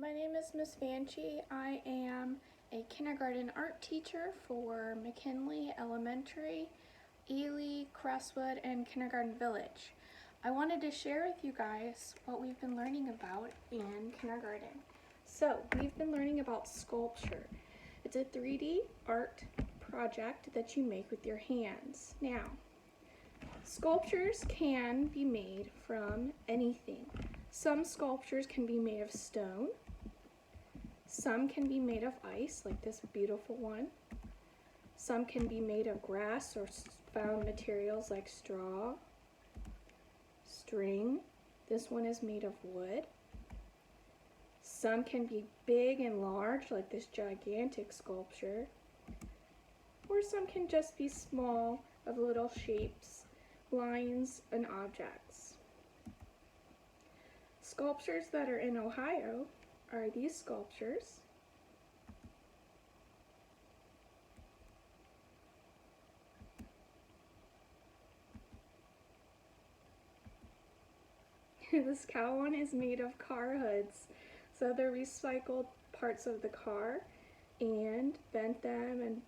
My name is Miss Vanche. I am a kindergarten art teacher for McKinley Elementary, Ely, Crestwood, and Kindergarten Village. I wanted to share with you guys what we've been learning about in kindergarten. So, we've been learning about sculpture. It's a 3D art project that you make with your hands. Now, sculptures can be made from anything. Some sculptures can be made of stone. Some can be made of ice, like this beautiful one. Some can be made of grass or found materials like straw, string. This one is made of wood. Some can be big and large, like this gigantic sculpture. Or some can just be small, of little shapes, lines, and objects. Sculptures that are in Ohio are these sculptures. This cow one is made of car hoods. So they're recycled parts of the car and bent them and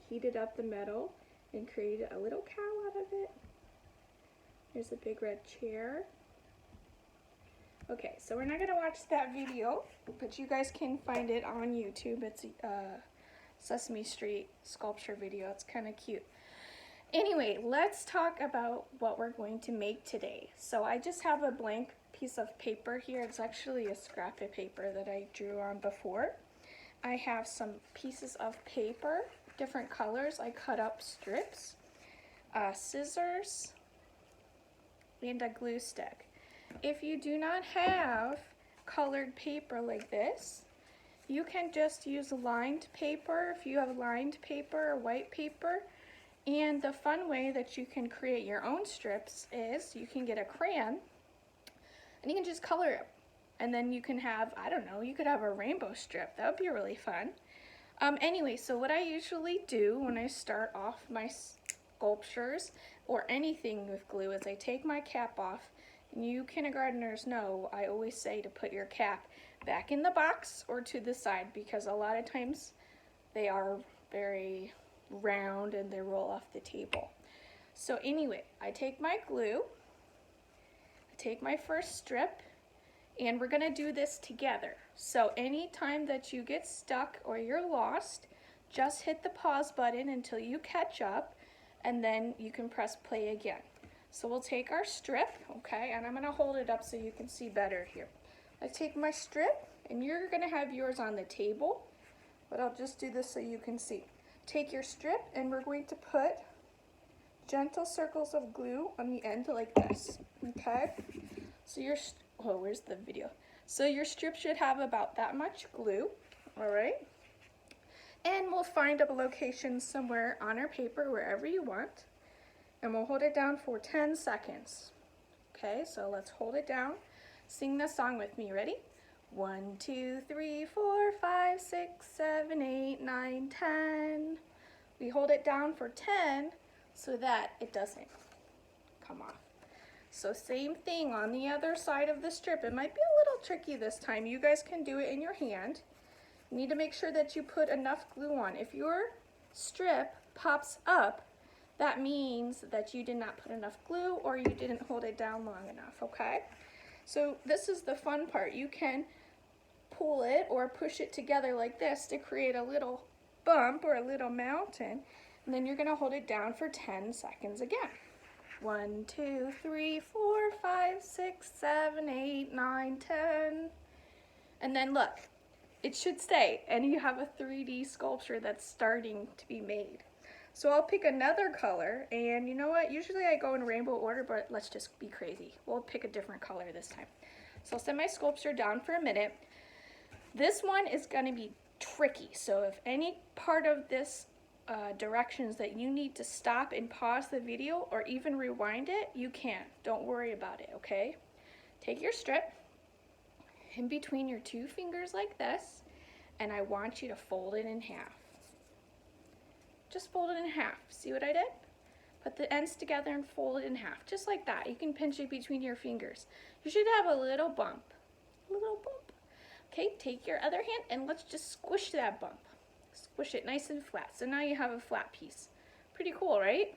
heated up the metal and created a little cow out of it. There's a big red chair. Okay, so we're not going to watch that video, but you guys can find it on YouTube. It's a Sesame Street sculpture video. It's kind of cute. Anyway, let's talk about what we're going to make today. So I just have a blank piece of paper here. It's actually a scrap of paper that I drew on before. I have some pieces of paper, different colors. I cut up strips, scissors, and a glue stick. If you do not have colored paper like this, you can just use lined paper if you have lined paper or white paper. And the fun way that you can create your own strips is you can get a crayon and you can just color it. And then you can have, I don't know, you could have a rainbow strip. That would be really fun. Anyway, so what I usually do when I start off my sculptures or anything with glue is I take my cap off. And you kindergartners know I always say to put your cap back in the box or to the side because a lot of times they are very round and they roll off the table. So anyway, I take my glue, I take my first strip, and we're gonna do this together. So anytime that you get stuck or you're lost, just hit the pause button until you catch up, and then you can press play again. So we'll take our strip, okay, and I'm gonna hold it up so you can see better here. I take my strip, and you're gonna have yours on the table, but I'll just do this so you can see. Take your strip, and we're going to put gentle circles of glue on the end like this, okay? So where's the video? So your strip should have about that much glue, all right? And we'll find a location somewhere on our paper, wherever you want, and we'll hold it down for 10 seconds. Okay, so let's hold it down. Sing the song with me, ready? 1, 2, 3, 4, 5, 6, 7, 8, 9, 10. We hold it down for 10 so that it doesn't come off. So same thing on the other side of the strip. It might be a little tricky this time. You guys can do it in your hand. You need to make sure that you put enough glue on. If your strip pops up, that means that you did not put enough glue or you didn't hold it down long enough, okay? So this is the fun part. You can pull it or push it together like this to create a little bump or a little mountain, and then you're gonna hold it down for 10 seconds again. 1, 2, 3, 4, 5, 6, 7, 8, 9, 10. And then look, it should stay, and you have a 3D sculpture that's starting to be made. So I'll pick another color, and you know what? Usually I go in rainbow order, but let's just be crazy. We'll pick a different color this time. So I'll set my sculpture down for a minute. This one is gonna be tricky, so if any part of this directions that you need to stop and pause the video or even rewind it, you can. Don't worry about it, okay? Take your strip in between your two fingers like this, and I want you to fold it in half. Just fold it in half. See what I did? Put the ends together and fold it in half, just like that. You can pinch it between your fingers. You should have a little bump, Okay, take your other hand and let's just squish that bump. Squish it nice and flat. So now you have a flat piece. Pretty cool, right?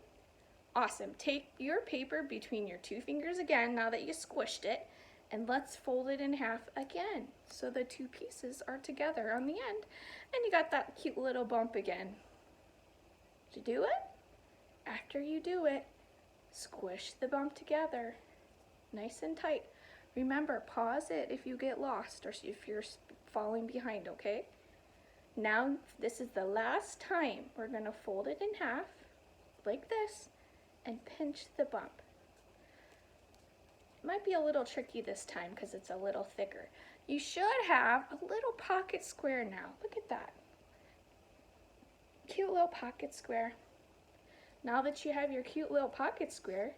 Awesome. Take your paper between your two fingers again, now that you squished it, and let's fold it in half again so the two pieces are together on the end. And you got that cute little bump again. Did you do it? After you do it, squish the bump together, nice and tight. Remember, pause it if you get lost or if you're falling behind, okay? Now, this is the last time we're gonna fold it in half, like this, and pinch the bump. It might be a little tricky this time because it's a little thicker. You should have a little pocket square now. Look at that. Cute little pocket square. Now that you have your cute little pocket square,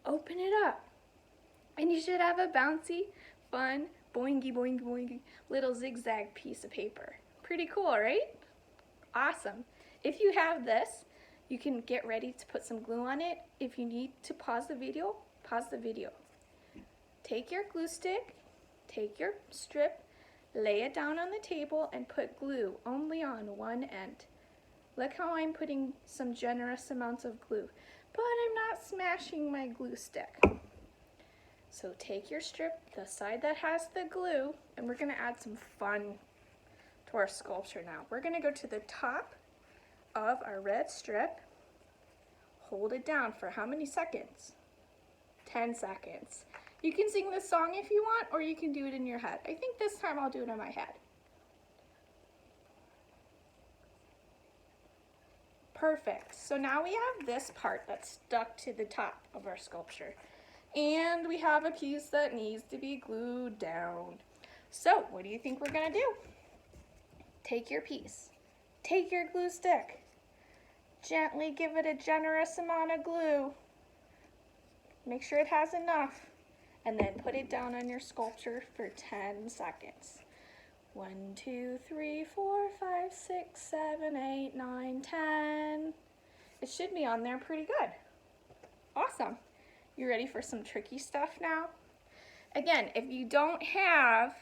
open it up. And you should have a bouncy, fun, boingy, boingy, boingy, little zigzag piece of paper. Pretty cool, right? Awesome. If you have this, you can get ready to put some glue on it. If you need to pause the video, pause the video. Take your glue stick, take your strip, lay it down on the table, and put glue only on one end. Look how I'm putting some generous amounts of glue, but I'm not smashing my glue stick. So take your strip, the side that has the glue, and we're gonna add some fun to our sculpture now. We're gonna go to the top of our red strip, hold it down for how many seconds? 10 seconds. You can sing this song if you want, or you can do it in your head. I think this time I'll do it in my head. Perfect. So now we have this part that's stuck to the top of our sculpture. And we have a piece that needs to be glued down. So what do you think we're gonna do? Take your piece, take your glue stick, gently give it a generous amount of glue. Make sure it has enough, and then put it down on your sculpture for 10 seconds. 1, 2, 3, 4, 5, 6, 7, 8, 9, 10. It should be on there pretty good. Awesome. You ready for some tricky stuff now? Again, if you don't have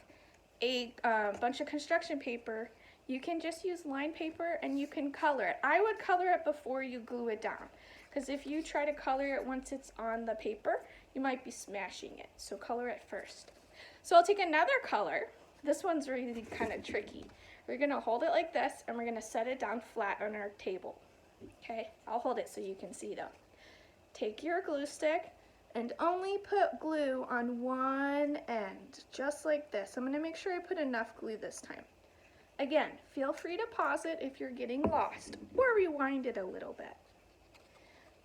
a bunch of construction paper, you can just use line paper and you can color it. I would color it before you glue it down, because if you try to color it once it's on the paper, you might be smashing it. So color it first. So I'll take another color. This one's really kind of tricky. We're gonna hold it like this and we're gonna set it down flat on our table. Okay, I'll hold it so you can see though. Take your glue stick and only put glue on one end, just like this. I'm gonna make sure I put enough glue this time. Again, feel free to pause it if you're getting lost, or rewind it a little bit.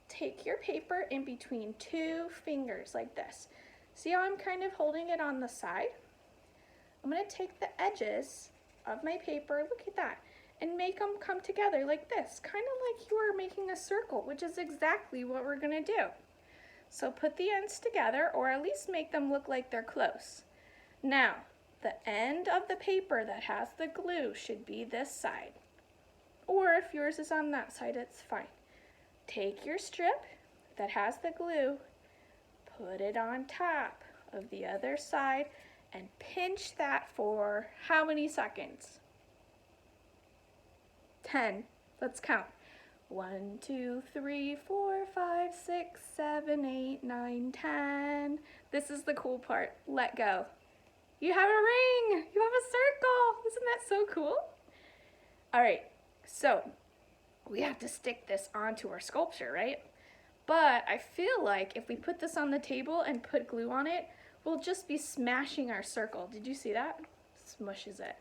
Take your paper in between two fingers like this. See how I'm kind of holding it on the side? I'm gonna take the edges of my paper, look at that, and make them come together like this, kind of like you are making a circle, which is exactly what we're gonna do. So put the ends together, or at least make them look like they're close. Now, the end of the paper that has the glue should be this side. Or if yours is on that side, it's fine. Take your strip that has the glue, put it on top of the other side, and pinch that for how many seconds? 10. Let's count. 1, 2, 3, 4, 5, 6, 7, 8, 9, 10. This is the cool part. Let go. You have a ring. You have a circle. Isn't that so cool? All right, so we have to stick this onto our sculpture, right? But I feel like if we put this on the table and put glue on it, we'll just be smashing our circle. Did you see that? Smushes it.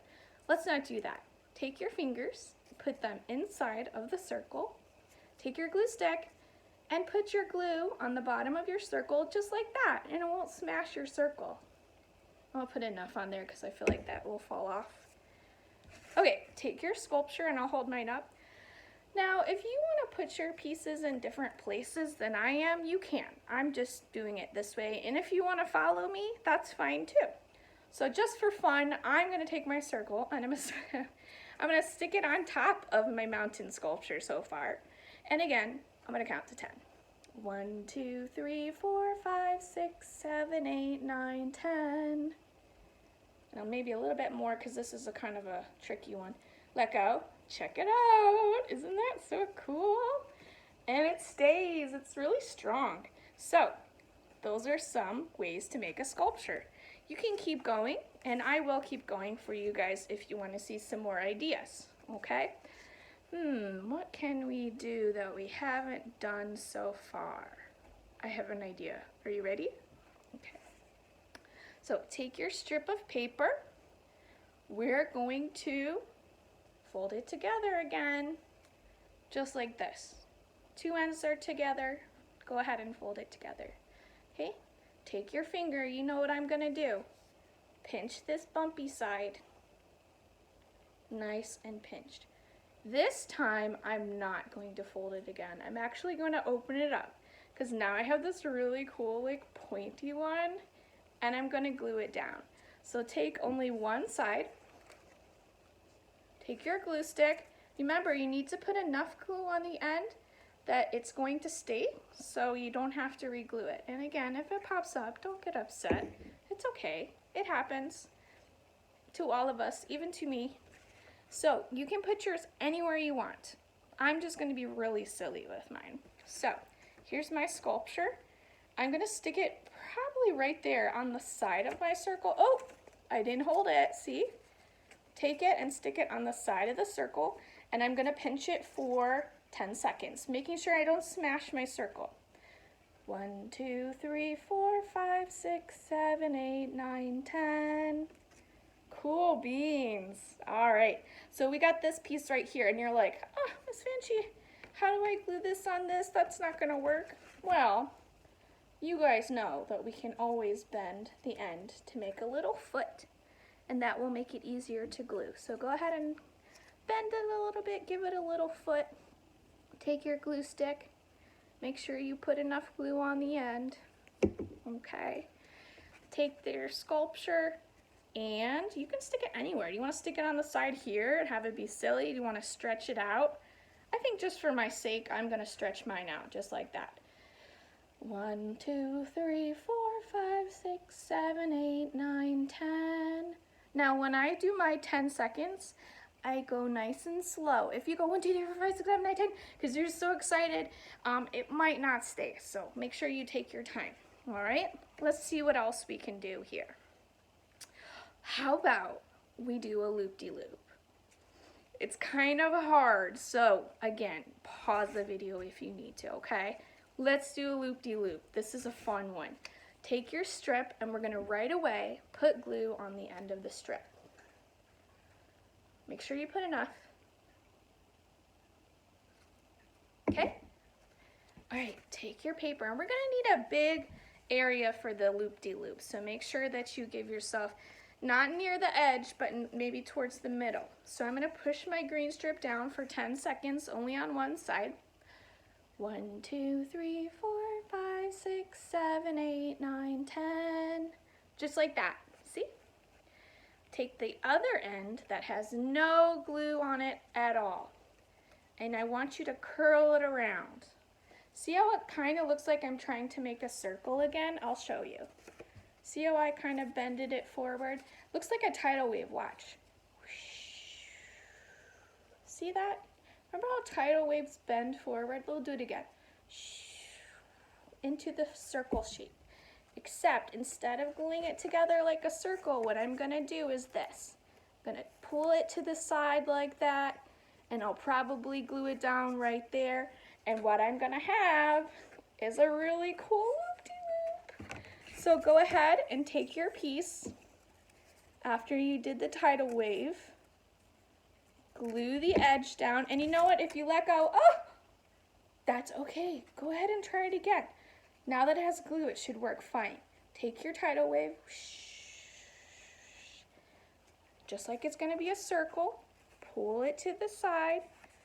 Let's not do that. Take your fingers, put them inside of the circle, take your glue stick, and put your glue on the bottom of your circle just like that, and it won't smash your circle. I'll put enough on there because I feel like that will fall off. Okay, take your sculpture, and I'll hold mine up. Now, if you want to put your pieces in different places than I am, you can. I'm just doing it this way, and if you want to follow me, that's fine too. So just for fun, I'm going to take my circle, and I'm going to stick it on top of my mountain sculpture so far. And again, I'm going to count to 10. 1, 2, 3, 4, 5, 6, 7, 8, 9, 10. And Now maybe a little bit more because this is a kind of a tricky one. Let go. Check it out. Isn't that so cool? And it stays. It's really strong. So those are some ways to make a sculpture. You can keep going, and I will keep going for you guys if you want to see some more ideas, okay? What can we do that we haven't done so far? I have an idea. Are you ready? Okay. So take your strip of paper. We're going to fold it together again, just like this. Two ends are together. Go ahead and fold it together. Okay? Take your finger. You know what I'm going to do. Pinch this bumpy side. Nice and pinched. This time, I'm not going to fold it again. I'm actually going to open it up because now I have this really cool, like, pointy one, and I'm going to glue it down. So take only one side. Take your glue stick. Remember, you need to put enough glue on the end that it's going to stay, so you don't have to re-glue it. And again, if it pops up, don't get upset. It's okay. It happens to all of us, even to me. So you can put yours anywhere you want. I'm just going to be really silly with mine. So here's my sculpture. I'm going to stick it probably right there on the side of my circle. Oh, I didn't hold it. See? Take it and stick it on the side of the circle, and I'm going to pinch it for 10 seconds, making sure I don't smash my circle. 1, 2, 3, 4, 5, 6, 7, 8, 9, 10. Cool beans. All right, so we got this piece right here, and you're like, oh, Miss Vanche, how do I glue this on this? That's not gonna work. Well, you guys know that we can always bend the end to make a little foot, and that will make it easier to glue. So go ahead and bend it a little bit, give it a little foot. Take your glue stick. Make sure you put enough glue on the end. Okay. Take their sculpture, and you can stick it anywhere. Do you want to stick it on the side here and have it be silly? Do you want to stretch it out? I think just for my sake, I'm going to stretch mine out just like that. 1, 2, 3, 4, 5, 6, 7, 8, 9, 10. Now, when I do my 10 seconds, I go nice and slow. If you go 1, 2, 3, 4, 5, 6, 7, 8, 10, because you're so excited, it might not stay. So make sure you take your time. All right, let's see what else we can do here. How about we do a loop-de-loop? It's kind of hard, so again, pause the video if you need to, okay? Let's do a loop-de-loop. This is a fun one. Take your strip, and we're gonna right away put glue on the end of the strip. Make sure you put enough. Okay? All right, take your paper, and we're gonna need a big area for the loop-de-loop, so make sure that you give yourself not near the edge, but maybe towards the middle. So I'm gonna push my green strip down for 10 seconds, only on one side. 1, 2, 3, 4, 5, 6, 7, 8, 9, 10. Just like that, see? Take the other end that has no glue on it at all, and I want you to curl it around. See how it kind of looks like I'm trying to make a circle again? I'll show you. See how I kind of bended it forward? Looks like a tidal wave, watch. See that? Remember how tidal waves bend forward? We'll do it again. Into the circle shape. Except instead of gluing it together like a circle, what I'm gonna do is this. I'm gonna pull it to the side like that, and I'll probably glue it down right there. And what I'm gonna have is a really cool loop-de-loop. So go ahead and take your piece after you did the tidal wave, glue the edge down, and you know what, if you let go, oh, that's okay. Go ahead and try it again. Now that it has glue, it should work fine. Take your tidal wave, just like it's gonna be a circle, pull it to the side,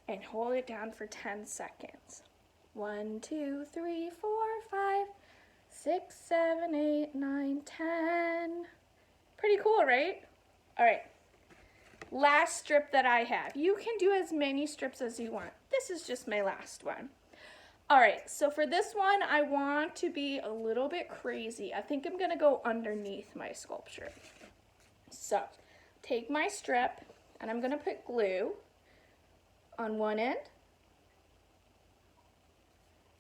and hold it down for 10 seconds. 1, 2, 3, 4, 5, 6, 7, 8, 9, 10. Pretty cool, right? All right, last strip that I have. You can do as many strips as you want. This is just my last one. All right, so for this one, I want to be a little bit crazy. I think I'm gonna go underneath my sculpture. So, take my strip, and I'm going to put glue on one end.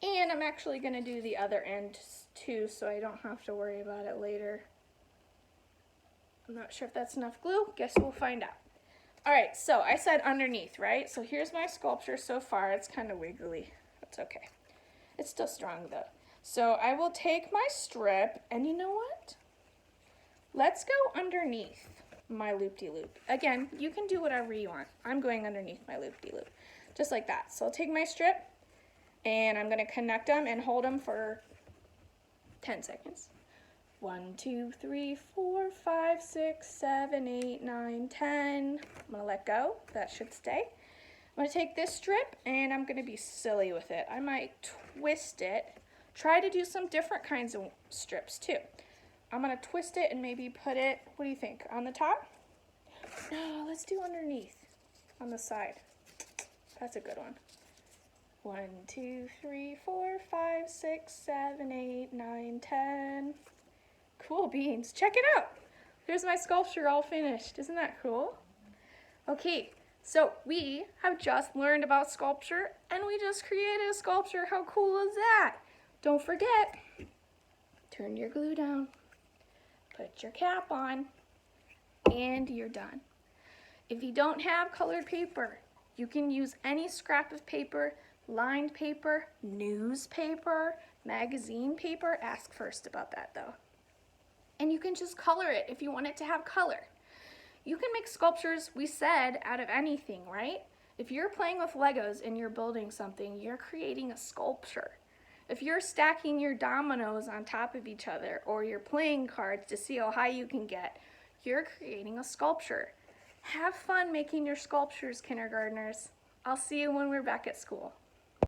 And I'm actually going to do the other end too, so I don't have to worry about it later. I'm not sure if that's enough glue. Guess we'll find out. All right, so I said underneath, right? So here's my sculpture so far. It's kind of wiggly. That's okay. It's still strong though. So I will take my strip, and you know what? Let's go underneath my loop-de-loop. Again, you can do whatever you want. I'm going underneath my loop-de-loop, just like that. So I'll take my strip, and I'm going to connect them and hold them for 10 seconds. 1, 2, 3, 4, 5, 6, 7, 8, 9, 10. I'm going to let go. That should stay. I'm going to take this strip, and I'm going to be silly with it. I might twist it. Try to do some different kinds of strips too. I'm going to twist it and maybe put it, what do you think, on the top? No, let's do underneath, on the side. That's a good one. 1, 2, 3, 4, 5, 6, 7, 8, 9, 10. Cool beans. Check it out. There's my sculpture all finished. Isn't that cool? Okay, so we have just learned about sculpture, and we just created a sculpture. How cool is that? Don't forget, turn your glue down, put your cap on, and you're done. If you don't have colored paper, you can use any scrap of paper, lined paper, newspaper, magazine paper. Ask first about that though. And you can just color it if you want it to have color. You can make sculptures, we said, out of anything, right? If you're playing with Legos and you're building something, you're creating a sculpture. If you're stacking your dominoes on top of each other, or you're playing cards to see how high you can get, you're creating a sculpture. Have fun making your sculptures, kindergartners. I'll see you when we're back at school.